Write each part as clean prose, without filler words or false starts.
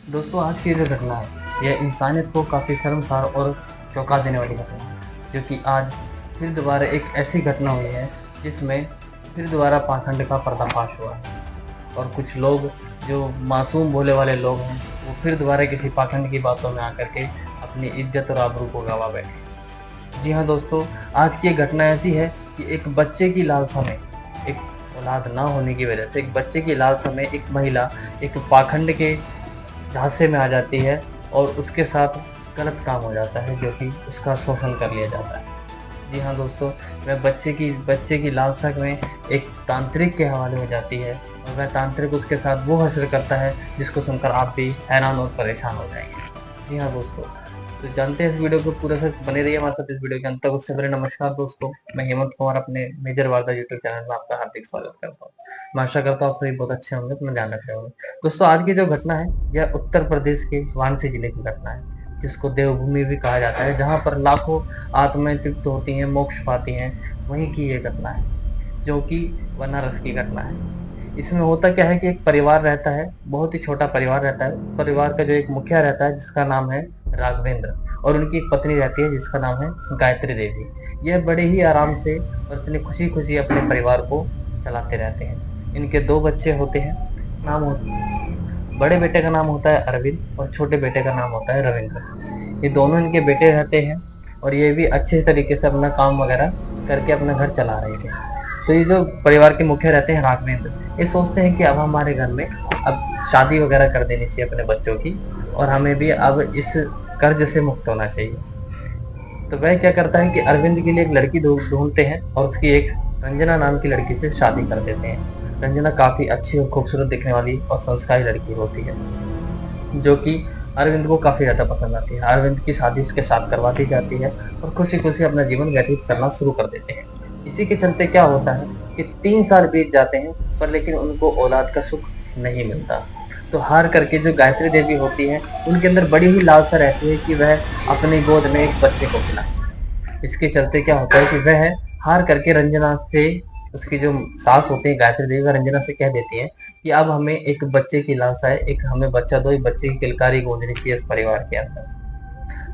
दोस्तों, आज की जो घटना है यह इंसानियत को काफ़ी शर्मसार और चौंका देने वाली घटना है, जो कि आज फिर दोबारा एक ऐसी घटना हुई है जिसमें फिर दोबारा पाखंड का पर्दाफाश हुआ है और कुछ लोग जो मासूम भोले वाले लोग हैं वो फिर दोबारा किसी पाखंड की बातों में आकर के अपनी इज्जत और आबरू को गंवा बैठे। जी हाँ दोस्तों, आज की एक घटना ऐसी है कि एक बच्चे की लालसा में, एक औलाद ना होने की वजह से एक बच्चे की लालसा में एक महिला एक पाखंड के झांसे में आ जाती है और उसके साथ गलत काम हो जाता है, जो कि उसका शोषण कर लिया जाता है। जी हाँ दोस्तों, वह बच्चे की लालसा में एक तांत्रिक के हवाले हो जाती है और वह तांत्रिक उसके साथ वो हश्र करता है जिसको सुनकर आप भी हैरान और परेशान हो जाएंगे। जी हाँ दोस्तों, तो जानते हैं इस वीडियो को पूरा से बने रहिए हमारे साथ इस वीडियो के अंत तक। उससे पहले नमस्कार दोस्तों, मैं हेमंत कुमार अपने मेजर वार्ता यूट्यूब चैनल में आपका हार्दिक स्वागत करता हूँ। मैं आशा करता हूँ आप सभी बहुत अच्छे होंगे, अपना ध्यान रख रहे होंगे। दोस्तों, आज की जो घटना है यह उत्तर प्रदेश के वाराणसी जिले की घटना है, जिसको देवभूमि भी कहा जाता है, जहाँ पर लाखों आत्माएं तृप्त होती हैं, मोक्ष पाती हैं। वहीं की ये घटना है, जो कि बनारस की घटना है। इसमें होता क्या है कि एक परिवार रहता है, बहुत ही छोटा परिवार रहता है। उस परिवार का जो एक मुखिया रहता है जिसका नाम है राघवेंद्र, और उनकी एक पत्नी रहती है जिसका नाम है गायत्री देवी। यह बड़े ही आराम से और इतनी खुशी खुशी अपने परिवार को चलाते रहते हैं। इनके दो बच्चे होते हैं। नाम बड़े बेटे का नाम होता है अरविंद और छोटे बेटे का नाम होता है रविंद्र। ये दोनों इनके बेटे रहते हैं और ये भी अच्छे तरीके से अपना काम वगैरह करके अपना घर चला रहे थे। तो ये जो परिवार के मुखिया रहते हैं राघवेंद्र, ये सोचते हैं कि अब हमारे घर में अब शादी वगैरह कर देनी चाहिए अपने बच्चों की, और हमें भी अब इस कर्ज से मुक्त होना चाहिए। तो वह क्या करता है कि अरविंद के लिए एक लड़की ढूंढते हैं और उसकी एक रंजना नाम की लड़की से शादी कर देते हैं। रंजना काफी अच्छी और खूबसूरत दिखने वाली और संस्कारी लड़की होती है, जो कि अरविंद को काफी ज्यादा पसंद आती है। अरविंद की शादी उसके साथ करवा दी जाती है और खुशी खुशी अपना जीवन व्यतीत करना शुरू कर देते हैं। इसी के चलते क्या होता है कि 3 साल बीत जाते हैं, पर लेकिन उनको औलाद का सुख नहीं मिलता। तो हार करके जो गायत्री देवी होती है, उनके अंदर बड़ी ही लालसा रहती है कि वह अपनी गोद में एक बच्चे को खिलाए। इसके चलते क्या होता है कि वह हार करके रंजना से, उसकी जो सास होती है गायत्री देवी, वह रंजना से कह देती है कि अब हमें एक बच्चे की लालसा है, एक हमें बच्चा दो, एक बच्चे की किलकारी गूंजनी चाहिए इस परिवार के अंदर।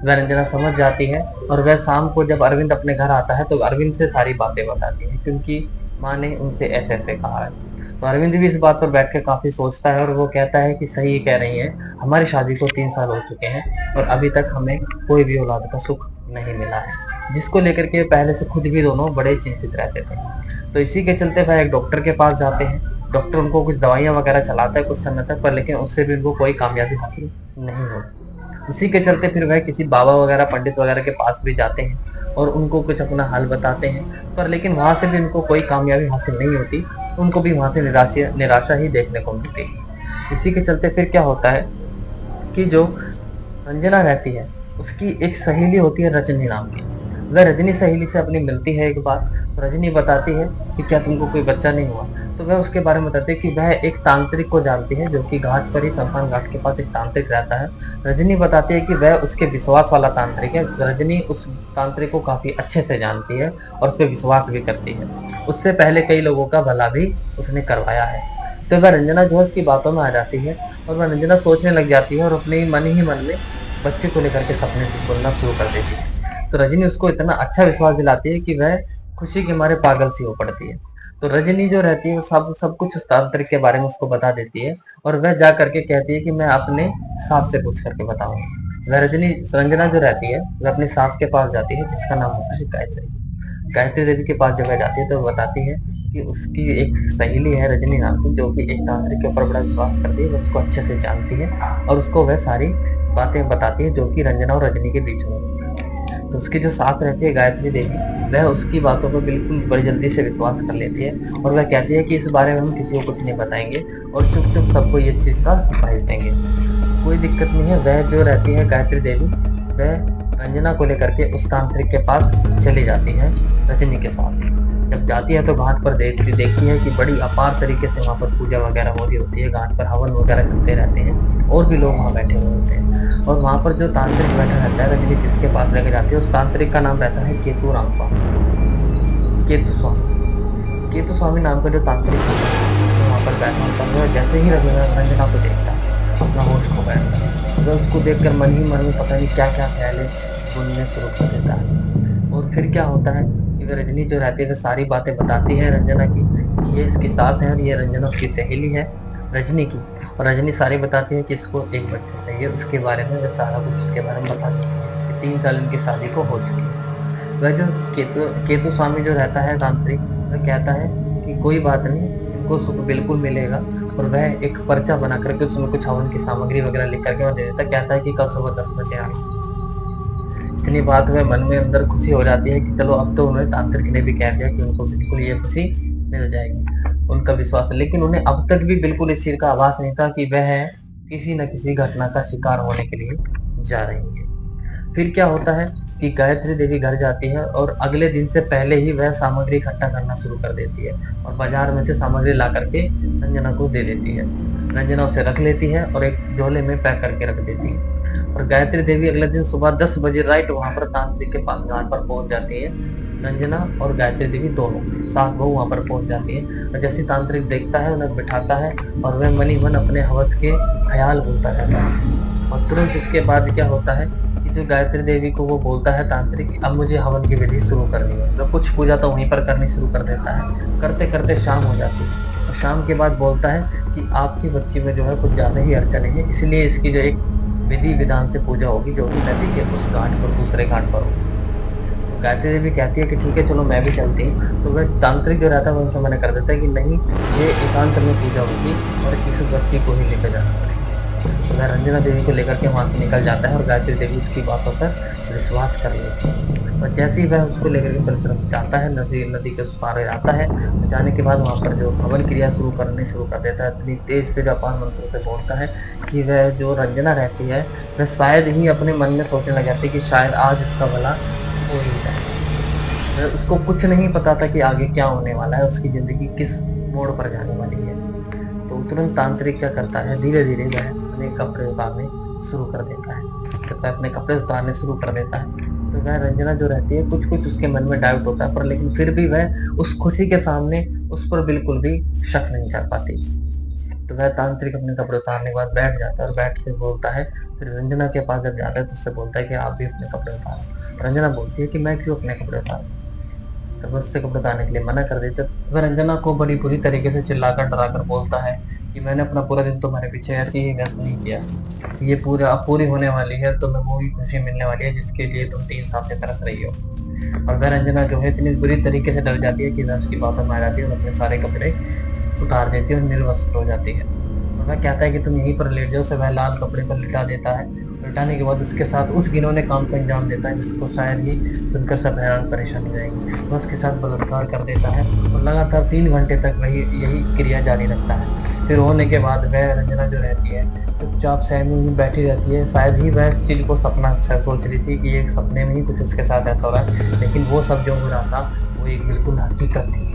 वह रंजना समझ जाती है और वह शाम को जब अरविंद अपने घर आता है तो अरविंद से सारी बातें बताती है, क्योंकि माँ ने उनसे ऐसे ऐसे कहा है। तो अरविंद भी इस बात पर बैठ कर काफी सोचता है और वो कहता है कि सही कह रही है, हमारी शादी को 3 साल हो चुके हैं और अभी तक हमें कोई भी औलाद का सुख नहीं मिला है, जिसको लेकर के पहले से खुद भी दोनों बड़े चिंतित रहते थे। तो इसी के चलते वह एक डॉक्टर के पास जाते हैं। डॉक्टर उनको कुछ दवाइयां वगैरह चलाता है कुछ समय तक, पर लेकिन उससे भी उनको कोई कामयाबी हासिल नहीं होती। उसी के चलते फिर वह किसी बाबा वगैरह पंडित वगैरह के पास भी जाते हैं और उनको कुछ अपना हाल बताते हैं, पर लेकिन वहां से भी उनको कोई कामयाबी हासिल नहीं होती। उनको भी वहां से निराशा ही देखने को मिलती है। इसी के चलते फिर क्या होता है कि जो रंजना रहती है, उसकी एक सहेली होती है रजनी नाम की। वह रजनी सहेली से अपनी मिलती है एक बार। तो रजनी बताती है कि क्या तुमको कोई बच्चा नहीं हुआ। तो वह उसके बारे में बताती है कि वह एक तांत्रिक को जानती है, जो कि घाट पर ही, शमशान घाट के पास एक तांत्रिक रहता है। रजनी बताती है कि वह उसके विश्वास वाला तांत्रिक है। रजनी उस तांत्रिक को काफी अच्छे से जानती है और उस पर विश्वास भी करती है। उससे पहले कई लोगों का भला भी उसने करवाया है। तो वह रंजना जो है उसकी बातों में आ जाती है और वह रंजना सोचने लग जाती है और अपने मन ही मन में बच्चे को लेकर के सपने बोलना शुरू कर देती है। तो रजनी उसको इतना अच्छा विश्वास दिलाती है कि वह खुशी के मारे पागल सी हो पड़ती है। तो रजनी जो रहती है वो सब कुछ उस तांत्रिक के बारे में उसको बता देती है और वह जा करके कहती है कि मैं अपने सास से पूछ करके बताऊंगी। वह रंजना जो रहती है वह अपनी सास के पास जाती है, जिसका नाम होता है गायत्री। गायत्री देवी के पास जब वह जाती है तो वो बताती है कि उसकी एक सहेली है रजनी नाम की, जो कि एक तांत्रिक के ऊपर बड़ा विश्वास करती है, उसको अच्छे से जानती है और उसको वह सारी बातें बताती है जो कि रंजना और रजनी के बीच में होती है। तो उसकी जो सास रहती है गायत्री देवी, वह उसकी बातों पर बिल्कुल बड़ी जल्दी से विश्वास कर लेती है और वह कहती है कि इस बारे में हम किसी को कुछ नहीं बताएंगे और चुप चुप सबको ये चीज का सरप्राइज देंगे, कोई दिक्कत नहीं है। वह जो रहती है गायत्री देवी, वह रंजना को लेकर के उस तांत्रिक के पास चली जाती है रजनी के साथ। जब जाती है तो घाट पर देखती है कि बड़ी अपार तरीके से वहाँ पर पूजा वगैरह हो रही होती है। घाट पर हवन वगैरह करते रहते हैं और भी लोग वहाँ बैठे हुए होते हैं। और वहाँ पर जो तांत्रिक बैठा रहता है, रजनी जिसके पास लेके जाती है, उस तांत्रिक का नाम रहता है केतुराम स्वामी, केतु स्वामी नाम का जो तांत्रिक होता है वहाँ पर बैठना होता है। जैसे ही रंजना को देखता है अपना होश खो बैठता है वह उसको देखकर मन ही मन में पता नहीं क्या-क्या ख़्यालें बुनने शुरू कर देता है। और फिर क्या होता है कि वह रजनी जो रहती है, वह सारी बातें बताती है रंजना की, कि ये इसकी सास है और ये रंजना उसकी सहेली है, रजनी की। और रजनी सारी बताती है कि इसको एक बच्चा चाहिए, उसके बारे में वह सारा कुछ उसके बारे में बता देती है कि 3 साल इनकी शादी को हो चुकी है। वह जो केतु केतु स्वामी जो रहता है तांत्रिक, वह कहता है कि कोई बात नहीं, इनको सुख बिल्कुल मिलेगा। और वह एक पर्चा बना करके उसमें कुछ हवन की सामग्री वगैरह लिख करके वह दे देता है, कहता है कि कल सुबह 10 बजे आना। इतनी बात वह मन में अंदर खुशी हो जाती है कि चलो अब तो उन्हें तांत्रिक ने भी कह दिया कि उनको बिल्कुल ये खुशी मिल जाएगी, उनका विश्वास है। लेकिन उन्हें अब तक भी बिल्कुल इस चीज का आभास नहीं था कि वह किसी न किसी घटना का शिकार होने के लिए जा रही है। फिर क्या होता है कि गायत्री देवी घर जाती है और अगले दिन से पहले ही वह सामग्री इकट्ठा करना शुरू कर देती है और बाजार में से सामग्री ला करके रंजना को दे देती है। रंजना उसे रख लेती है और एक झोले में पैक करके रख देती है। और गायत्री देवी अगले दिन सुबह 10 बजे राइट वहां पर तांत्रिक के पास घाट पर पहुंच जाती है। रंजना और गायत्री देवी दोनों सास बहू वहां पर पहुंच जाती है और जैसे तांत्रिक देखता है उन्हें बिठाता है और वह मनी मन अपने हवस के ख्याल बोलता रहता है। और तुरंत इसके बाद क्या होता है कि जो गायत्री देवी को वो बोलता है तांत्रिक, अब मुझे हवन की विधि शुरू करनी है। वह कुछ पूजा तो वहीं पर करनी शुरू कर देता है। करते करते शाम हो जाती है और शाम के बाद बोलता है कि आपकी बच्ची में जो है कुछ ज्यादा ही अड़चने है, इसलिए इसकी जो एक विधि विधान से पूजा होगी जो कि नदी के उस घाट पर दूसरे घाट पर होगी। तो गायत्री देवी कहती है कि ठीक है चलो मैं भी चलती हूँ। तो वह तांत्रिक जो रहता है वह उनसे मना कर देता है कि नहीं, ये एकांत में पूजा होगी और इस बच्ची को ही लेकर जाना पड़ेगा। तो वह रंजना देवी को लेकर के वहां से निकल जाता है और गायत्री देवी उसकी बातों पर विश्वास कर लेती है। और जैसे ही वह उसको लेकर के पल तरफ जाता है, नदी के उस पार जाता है, जाने के बाद वहां पर जो हवन क्रिया शुरू कर देता है। इतनी तेज तेज अपार मंत्रों से बोलता है कि वह जो रंजना रहती है वह शायद ही अपने मन में सोचने लग जाती है कि शायद आज उसका भला हो ही जाए। उसको कुछ नहीं पता था कि आगे क्या होने वाला है, उसकी जिंदगी किस मोड़ पर जाने वाली है। तो तुरंत तांत्रिक क्या करता है, धीरे धीरे वह अपने कपड़े उतारने शुरू कर देता है। जब वह अपने कपड़े उतारने शुरू कर देता है तो वह रंजना जो रहती है कुछ कुछ उसके मन में डाउट होता है, पर लेकिन फिर भी वह उस खुशी के सामने उस पर बिल्कुल भी शक नहीं कर पाती। तो वह तांत्रिक अपने कपड़े उतारने के बाद बैठ जाता है और बैठ के बोलता है, फिर रंजना के पास जब जाता है तो उससे बोलता है कि आप भी अपने कपड़े उतारो। रंजना बोलती है कि मैं क्यों अपने कपड़े उतारूं। तो वह उससे कपड़े उतारने के लिए मना कर देते। वह रंजना को बड़ी बुरी तरीके से चिल्लाकर डराकर बोलता है कि मैंने अपना पूरा दिन तुम्हारे पीछे ऐसे ही व्यस्त नहीं किया, ये पूरी होने वाली है, तुम्हें वो ही खुशी मिलने वाली है जिसके लिए तुम 3 साल से तरस रही हो। और वह रंजना जो है इतनी बुरी तरीके से डर जाती है कि वह उसकी बातों में आ जाती है और अपने सारे कपड़े उतार देती है और निर्वस्त्र हो जाती है। और वह कहता है कि तुम यहीं पर लेट जाओ, उसे वह लाल कपड़े पर लिटा देता है। लिटाने के बाद उसके साथ उस घिनौने काम को अंजाम देता है जिसको शायद ही सुनकर सब हैरान परेशान हो जाएंगे। वह उसके साथ बलात्कार कर देता है और लगातार 3 घंटे तक वही यही क्रिया जारी रखता है। फिर होने के बाद वह रंजना जो रहती है चुपचाप सहमी हुई बैठी रहती है। शायद ही वह इस चीज को सपना सोच रही थी कि एक सपने में ही कुछ उसके साथ ऐसा हो रहा है, लेकिन वो सब जो हो रहा था वो एक बिल्कुल हकीकत थी।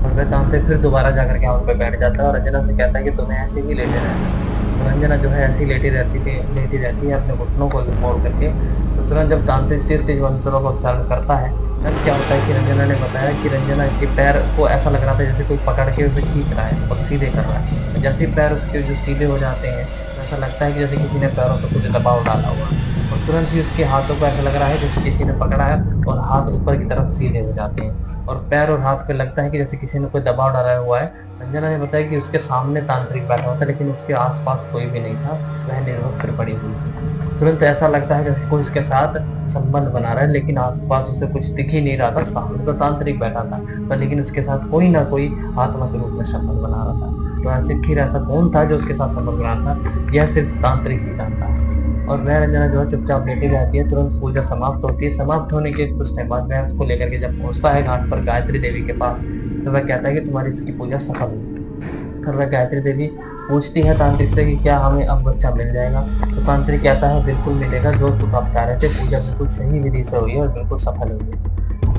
और वह तांत्रिक फिर दोबारा जाकर के वहां पर बैठ जाता है और रंजना से कहता है कि तुम्हें ऐसे ही लेटे रहना। तो रंजना जो है ऐसी लेटी रहती है अपने घुटनों को मोड़ करके। तो तुरंत जब तांत्रिक तेज तेज मंत्रों का उच्चारण करता है तब क्या होता है कि रंजना ने बताया कि रंजना के पैर को ऐसा लग रहा था जैसे कोई पकड़ के उसे खींच रहा है और सीधे कर रहा है। जैसे पैर उसके जो सीधे हो जाते हैं तो ऐसा लगता है कि जैसे किसी ने पैरों पर कुछ दबाव डाला हुआ, और तुरंत ही उसके हाथों को ऐसा लग रहा है जैसे किसी ने पकड़ा है और हाथ ऊपर की तरफ सीधे हो जाते हैं और पैर और हाथ पे लगता है कि जैसे किसी ने कोई दबाव डाला हुआ है। रंजना ने बताया कि उसके सामने तांत्रिक बैठा हुआ था लेकिन उसके आसपास कोई भी नहीं था, वह निर्वस्त्र पड़ी हुई थी। तुरंत ऐसा लगता है जैसे कोई उसके साथ संबंध बना रहा है, लेकिन आसपास उसे कुछ दिख ही नहीं रहा था। सामने तो तांत्रिक बैठा था पर लेकिन उसके साथ कोई ना कोई आत्मा के रूप में संबंध बना रहा था। तो आखिर ऐसा कौन था जो उसके साथ संबंध बना रहा था, यह सिर्फ तांत्रिक ही जानता है। और वह रंजना जो है चुपचाप लेटी रहती है। तुरंत पूजा समाप्त होती है। समाप्त होने के कुछ टाइम बाद वह उसको लेकर के जब पहुंचता है घाट पर गायत्री देवी के पास तो वह कहता है कि तुम्हारी इसकी पूजा सफल हुई। और वह गायत्री देवी पूछती है तांत्रिक से कि क्या हमें अब बच्चा मिल जाएगा। तो तांत्रिक कहता है बिल्कुल मिलेगा, जो सुख आप चाह रहे थे, पूजा बिल्कुल सही विधि से हुई है और बिल्कुल सफल हुई है।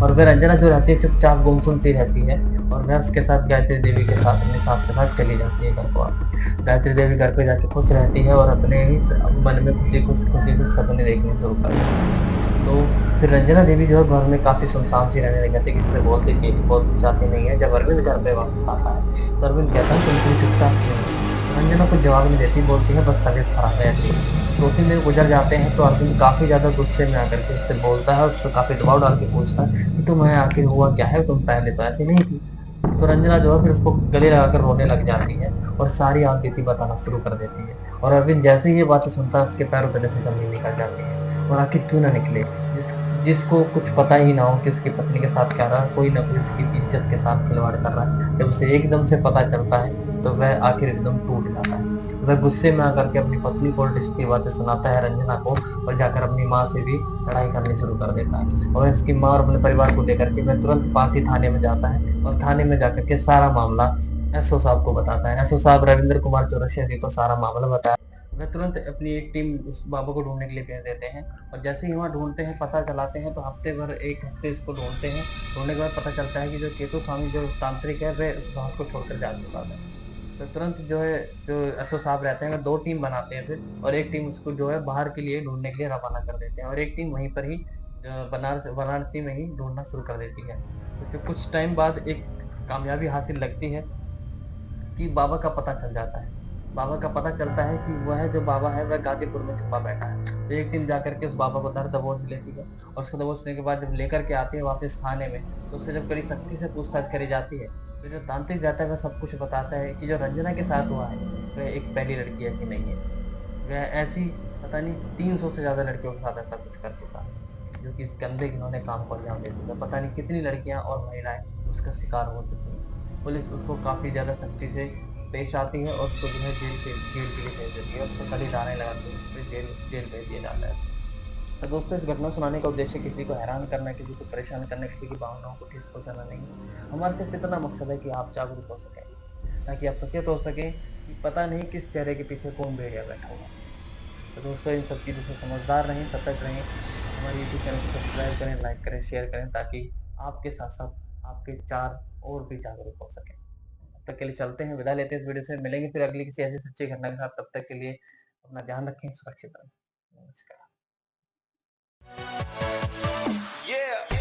और वह रंजना जो रहती है चुपचाप गुमसुम सी रहती है और वह उसके साथ गायत्री देवी के साथ अपनी सास के साथ चली जाती है घर को। गायत्री देवी घर पे जाके खुश रहती है और अपने ही मन में खुशी कुछ सपने देखने शुरू कर देती है। तो फिर रंजना देवी जो है घर में काफी सुनसान सी रहने लग जाती है, किसी से बोलती चाहती नहीं है। जब अरविंद घर पे वापस आता है तो अरविंद कहता है तुम चुपचाप क्यों, रंजना कुछ जवाब नहीं देती, बोलती है बस तबीयत खराब है ऐसे ही। 2-3 दिन गुजर जाते हैं तो अर्जुन काफ़ी ज़्यादा गुस्से में आकर के उससे बोलता है, उस पे काफ़ी दबाव डाल के पूछता है कि तुम्हें आखिर हुआ क्या है? तुम पहले तो ऐसी नहीं थी। तो रंजना जो है फिर उसको गले लगाकर रोने लग जाती है और सारी आप-बीती बताना शुरू कर देती है। और अरविंद जैसे ही ये बातें सुनता है उसके पैरों तले से ज़मीन निकल जाती है। और आखिर क्यों ना निकले? जिसको कुछ पता ही ना हो कि उसकी पत्नी के साथ क्या रहा, कोई ना कोई उसकी इज़्ज़त के साथ खिलवाड़ कर रहा है। जब उसे एकदम से पता चलता है तो वह आखिर एकदम टूट जाता है। वह गुस्से में आकर के अपनी पत्नी को उल्टी सीधी बातें सुनाता है रंजना को, और जाकर अपनी माँ से भी लड़ाई करनी शुरू कर देता है। और इसकी माँ और अपने परिवार को लेकर के वह तुरंत पास ही थाने में जाता है और थाने में जाकर के सारा मामला एसओ साहब को बताता है। एसओ साहब रविंद्र कुमार चौरसिया जी को सारा मामला बताया। वह तुरंत अपनी एक टीम उस बाबू को ढूंढने के लिए भेज देते हैं। और जैसे ही वहाँ ढूंढते हैं, पता चलाते हैं, तो हफ्ते भर 1 हफ्ते इसको ढूंढते हैं। ढूंढने के बाद पता चलता है कि जो केतु स्वामी जो तांत्रिक है वह उस गाँव को छोड़कर जा चुका है। तो तुरंत जो है, जो एसओ साहब रहते हैं, वो 2 टीम बनाते हैं फिर, और एक टीम उसको जो है बाहर के लिए ढूँढने के लिए रवाना कर देते हैं, और एक टीम वहीं पर ही वाराणसी में ही ढूँढना शुरू कर देती है। तो जो कुछ टाइम बाद एक कामयाबी हासिल लगती है कि बाबा का पता चल जाता है। बाबा का पता चलता है कि वह जो बाबा है वह गाज़ीपुर में छुपा बैठा है। तो एक टीम जाकर के उस बाबा को धर दबोच लेती है, और उसको दबोचने के बाद जब लेकर के आती है वापस थाने में, तो उससे जब कड़ी सख्ती से पूछताछ करी जाती है, तो जो तांत्रिक रहता है वह सब कुछ बताता है कि जो रंजना के साथ हुआ है, वह एक पहली लड़की ऐसी नहीं है। वह ऐसी पता नहीं 300 से ज़्यादा लड़कियों के साथ ऐसा कुछ कर चुका है, जो कि इस गंदे घिनौने काम को अंजाम दे चुका है। पता नहीं कितनी लड़कियाँ और महिलाएँ उसका शिकार हो चुकी हैं। पुलिस उसको काफ़ी ज़्यादा सख्ती से पेश आती है और उसको जो है जेल के लिए भेज देती है। उसको कड़ी धाराएँ लगा के उस पे जेल जेल भेज दिया जाता है। तो दोस्तों, इस घटना सुनाने का उद्देश्य किसी को हैरान करना, किसी को परेशान करना, किसी की भावनाओं को ठेस पहुँचाना नहीं है। हमारा सिर्फ इतना मकसद है कि आप जागरूक हो सकें, ताकि आप सचेत हो सकें कि पता नहीं किस चेहरे के पीछे कौन भेड़िया बैठा हुआ है। तो दोस्तों, इन सब चीज़ों से समझदार रहें, सतर्क रहें। हमारे यूट्यूब चैनल को सब्सक्राइब करें, लाइक करें, शेयर करें, ताकि आपके साथ-साथ आपके 4 और भी जागरूक हो सकें। तब तक के लिए चलते हैं, विदा लेते हैं इस वीडियो से। मिलेंगे फिर अगली किसी ऐसी सच्ची घटना के साथ। तब तक के लिए अपना ध्यान रखें, सुरक्षित रहें। नमस्कार। Yeah.